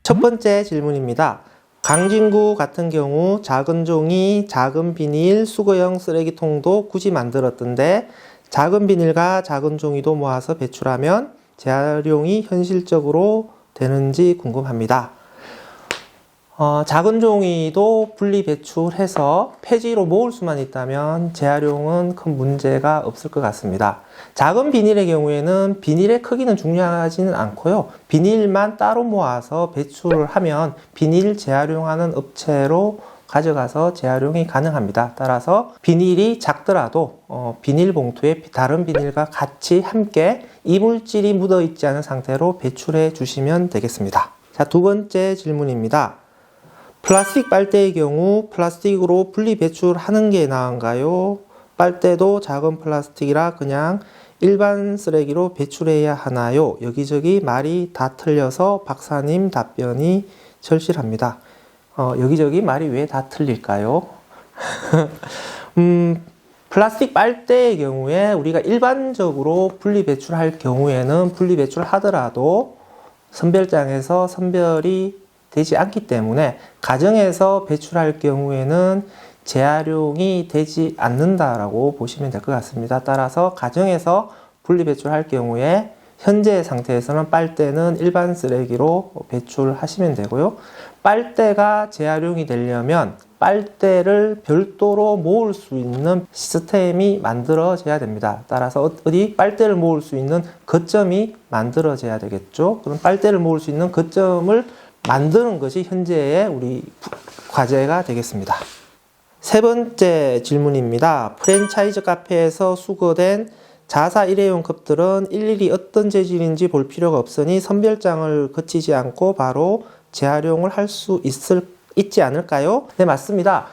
첫 번째 질문입니다. 강진구 같은 경우 작은 종이, 작은 비닐, 수거용 쓰레기통도 굳이 만들었던데 작은 비닐과 작은 종이도 모아서 배출하면 재활용이 현실적으로 되는지 궁금합니다. 작은 종이도 분리 배출해서 폐지로 모을 수만 있다면 재활용은 큰 문제가 없을 것 같습니다. 작은 비닐의 경우에는 비닐의 크기는 중요하지는 않고요. 비닐만 따로 모아서 배출을 하면 비닐 재활용하는 업체로 가져가서 재활용이 가능합니다. 따라서 비닐이 작더라도 비닐봉투에 다른 비닐과 같이 함께 이물질이 묻어 있지 않은 상태로 배출해 주시면 되겠습니다. 자, 두 번째 질문입니다. 플라스틱 빨대의 경우 플라스틱으로 분리 배출하는 게 나은가요? 빨대도 작은 플라스틱이라 그냥 일반 쓰레기로 배출해야 하나요? 여기저기 말이 다 틀려서 박사님 답변이 절실합니다. 여기저기 말이 왜 다 틀릴까요? 플라스틱 빨대의 경우에 우리가 일반적으로 분리 배출할 경우에는 분리 배출하더라도 선별장에서 선별이 되지 않기 때문에 가정에서 배출할 경우에는 재활용이 되지 않는다라고 보시면 될 것 같습니다. 따라서 가정에서 분리 배출할 경우에 현재 상태에서는 빨대는 일반 쓰레기로 배출하시면 되고요. 빨대가 재활용이 되려면 빨대를 별도로 모을 수 있는 시스템이 만들어져야 됩니다. 따라서 어디 빨대를 모을 수 있는 거점이 만들어져야 되겠죠. 그럼 빨대를 모을 수 있는 거점을 만드는 것이 현재의 우리 과제가 되겠습니다. 세 번째 질문입니다. 프랜차이즈 카페에서 수거된 자사 일회용 컵들은 일일이 어떤 재질인지 볼 필요가 없으니 선별장을 거치지 않고 바로 재활용을 할 수 있지 않을까요? 네, 맞습니다.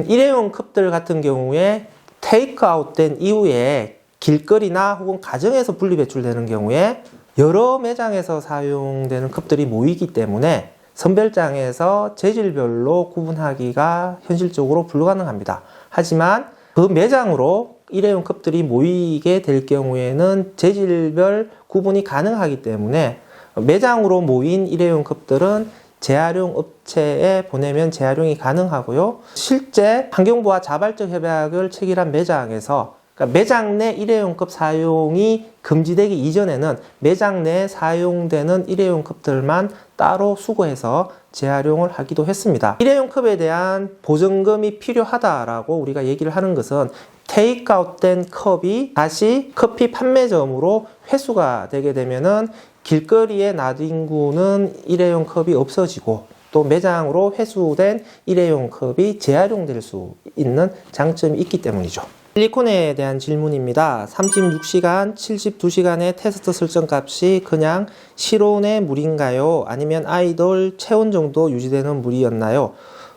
일회용 컵들 같은 경우에 테이크아웃 된 이후에 길거리나 혹은 가정에서 분리 배출되는 경우에 여러 매장에서 사용되는 컵들이 모이기 때문에 선별장에서 재질별로 구분하기가 현실적으로 불가능합니다. 하지만 그 매장으로 일회용 컵들이 모이게 될 경우에는 재질별 구분이 가능하기 때문에 매장으로 모인 일회용 컵들은 재활용 업체에 보내면 재활용이 가능하고요. 실제 환경부와 자발적 협약을 체결한 매장에서 그러니까 매장 내 일회용 컵 사용이 금지되기 이전에는 매장 내에 사용되는 일회용 컵들만 따로 수거해서 재활용을 하기도 했습니다. 일회용 컵에 대한 보증금이 필요하다라고 우리가 얘기를 하는 것은 테이크아웃된 컵이 다시 커피 판매점으로 회수가 되게 되면은 길거리에 놔둔 일회용 컵이 없어지고 또 매장으로 회수된 일회용 컵이 재활용될 수 있는 장점이 있기 때문이죠. 실리콘에 대한 질문입니다. 36시간, 72시간의 테스트 설정 값이 그냥 실온의 물인가요? 아니면 아이돌 체온 정도 유지되는 물이었나요?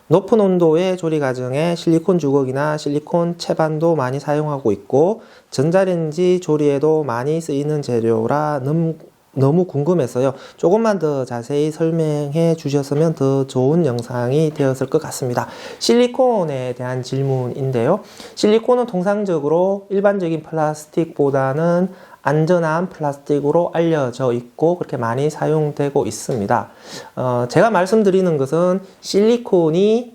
높은 온도의 조리 과정에 실리콘 주걱이나 실리콘 채반도 많이 사용하고 있고 전자레인지 조리에도 많이 쓰이는 재료라 너무 궁금해서요. 조금만 더 자세히 설명해 주셨으면 더 좋은 영상이 되었을 것 같습니다. 실리콘에 대한 질문인데요. 실리콘은 통상적으로 일반적인 플라스틱보다는 안전한 플라스틱으로 알려져 있고 그렇게 많이 사용되고 있습니다. 제가 말씀드리는 것은 실리콘이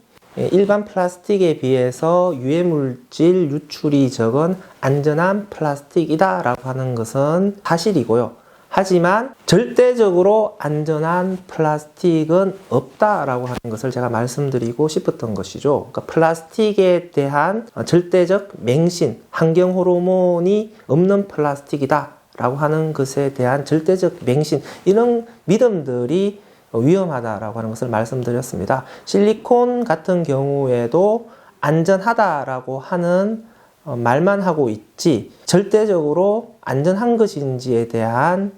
일반 플라스틱에 비해서 유해물질 유출이 적은 안전한 플라스틱이다 라고 하는 것은 사실이고요. 하지만 절대적으로 안전한 플라스틱은 없다라고 하는 것을 제가 말씀드리고 싶었던 것이죠. 그러니까 플라스틱에 대한 절대적 맹신, 환경 호르몬이 없는 플라스틱이다 라고 하는 것에 대한 절대적 맹신, 이런 믿음들이 위험하다라고 하는 것을 말씀드렸습니다. 실리콘 같은 경우에도 안전하다라고 하는 말만 하고 있지 절대적으로 안전한 것인지에 대한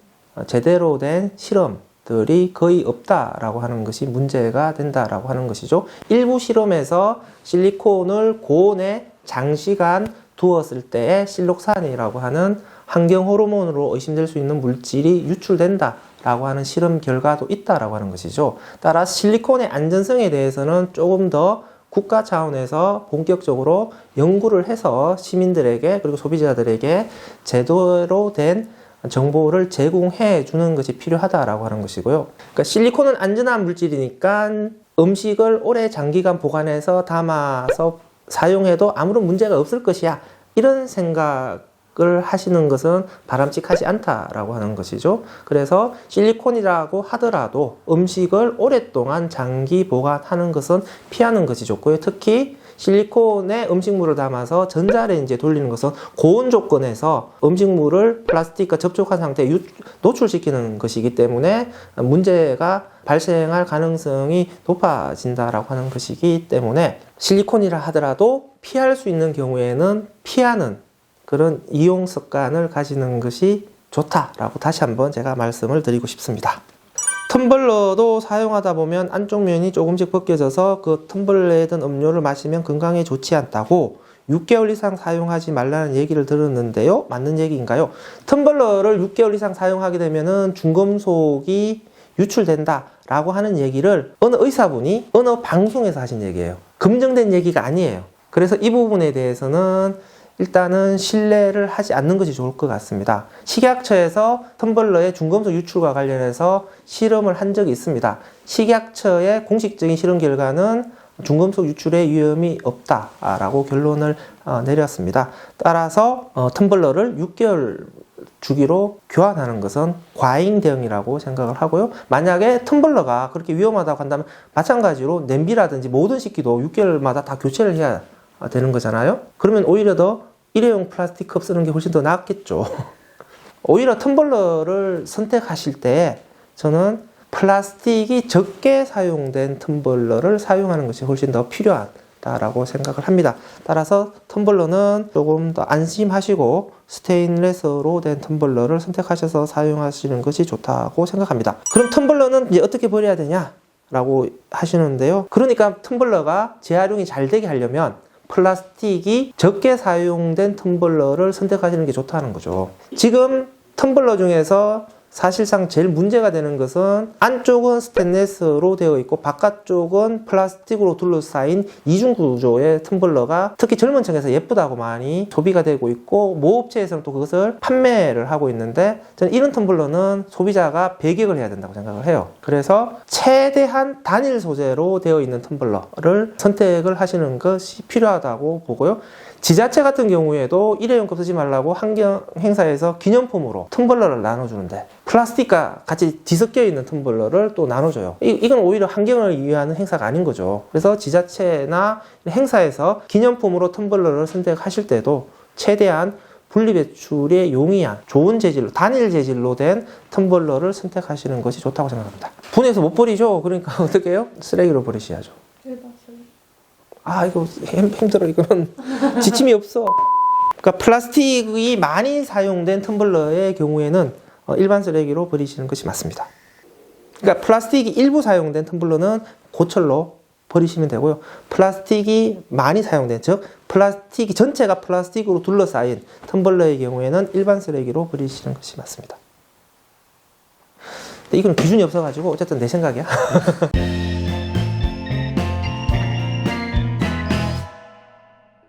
제대로 된 실험들이 거의 없다라고 하는 것이 문제가 된다라고 하는 것이죠. 일부 실험에서 실리콘을 고온에 장시간 두었을 때에 실록산이라고 하는 환경 호르몬으로 의심될 수 있는 물질이 유출된다라고 하는 실험 결과도 있다라고 하는 것이죠. 따라서 실리콘의 안전성에 대해서는 조금 더 국가 차원에서 본격적으로 연구를 해서 시민들에게 그리고 소비자들에게 제대로 된 정보를 제공해 주는 것이 필요하다라고 하는 것이고요. 그러니까 실리콘은 안전한 물질이니까 음식을 오래 장기간 보관해서 담아서 사용해도 아무런 문제가 없을 것이야. 이런 생각을 하시는 것은 바람직하지 않다라고 하는 것이죠. 그래서 실리콘이라고 하더라도 음식을 오랫동안 장기 보관하는 것은 피하는 것이 좋고요. 특히 실리콘에 음식물을 담아서 전자레인지에 돌리는 것은 고온 조건에서 음식물을 플라스틱과 접촉한 상태에 노출시키는 것이기 때문에 문제가 발생할 가능성이 높아진다라고 하는 것이기 때문에 실리콘이라 하더라도 피할 수 있는 경우에는 피하는 그런 이용 습관을 가지는 것이 좋다라고 다시 한번 제가 말씀을 드리고 싶습니다. 텀블러도 사용하다 보면 안쪽 면이 조금씩 벗겨져서 그 텀블러에 든 음료를 마시면 건강에 좋지 않다고 6개월 이상 사용하지 말라는 얘기를 들었는데요. 맞는 얘기인가요? 텀블러를 6개월 이상 사용하게 되면은 중금속이 유출된다 라고 하는 얘기를 어느 의사분이 어느 방송에서 하신 얘기예요. 검증된 얘기가 아니에요. 그래서 이 부분에 대해서는 일단은 신뢰를 하지 않는 것이 좋을 것 같습니다. 식약처에서 텀블러의 중금속 유출과 관련해서 실험을 한 적이 있습니다. 식약처의 공식적인 실험 결과는 중금속 유출의 위험이 없다라고 결론을 내렸습니다. 따라서 텀블러를 6개월 주기로 교환하는 것은 과잉 대응이라고 생각을 하고요. 만약에 텀블러가 그렇게 위험하다고 한다면 마찬가지로 냄비라든지 모든 식기도 6개월마다 다 교체를 해야 되는 거잖아요. 그러면 오히려 더 일회용 플라스틱 컵 쓰는 게 훨씬 더 낫겠죠. 오히려 텀블러를 선택하실 때 저는 플라스틱이 적게 사용된 텀블러를 사용하는 것이 훨씬 더 필요하다라고 생각을 합니다. 따라서 텀블러는 조금 더 안심하시고 스테인레스로 된 텀블러를 선택하셔서 사용하시는 것이 좋다고 생각합니다. 그럼 텀블러는 이제 어떻게 버려야 되냐? 라고 하시는데요. 그러니까 텀블러가 재활용이 잘 되게 하려면 플라스틱이 적게 사용된 텀블러를 선택하시는 게 좋다는 거죠. 지금 텀블러 중에서 사실상 제일 문제가 되는 것은 안쪽은 스테인리스로 되어 있고 바깥쪽은 플라스틱으로 둘러싸인 이중 구조의 텀블러가 특히 젊은 층에서 예쁘다고 많이 소비가 되고 있고 모업체에서는 또 그것을 판매를 하고 있는데 저는 이런 텀블러는 소비자가 배격을 해야 된다고 생각을 해요. 그래서 최대한 단일 소재로 되어 있는 텀블러를 선택을 하시는 것이 필요하다고 보고요. 지자체 같은 경우에도 일회용컵 쓰지 말라고 환경 행사에서 기념품으로 텀블러를 나눠주는데 플라스틱과 같이 뒤섞여 있는 텀블러를 또 나눠줘요. 이건 오히려 환경을 위한 행사가 아닌 거죠. 그래서 지자체나 행사에서 기념품으로 텀블러를 선택하실 때도 최대한 분리배출에 용이한 좋은 재질로 단일 재질로 된 텀블러를 선택하시는 것이 좋다고 생각합니다. 분해서 못 버리죠. 그러니까 어떻게 해요? 쓰레기로 버리셔야죠. 아 이거 힘들어. 이거는 지침이 없어. 그러니까 플라스틱이 많이 사용된 텀블러의 경우에는 일반 쓰레기로 버리시는 것이 맞습니다. 그러니까 플라스틱이 일부 사용된 텀블러는 고철로 버리시면 되고요. 플라스틱이 많이 사용된, 즉 플라스틱이 전체가 플라스틱으로 둘러싸인 텀블러의 경우에는 일반 쓰레기로 버리시는 것이 맞습니다. 근데 이건 기준이 없어가지고 어쨌든 내 생각이야.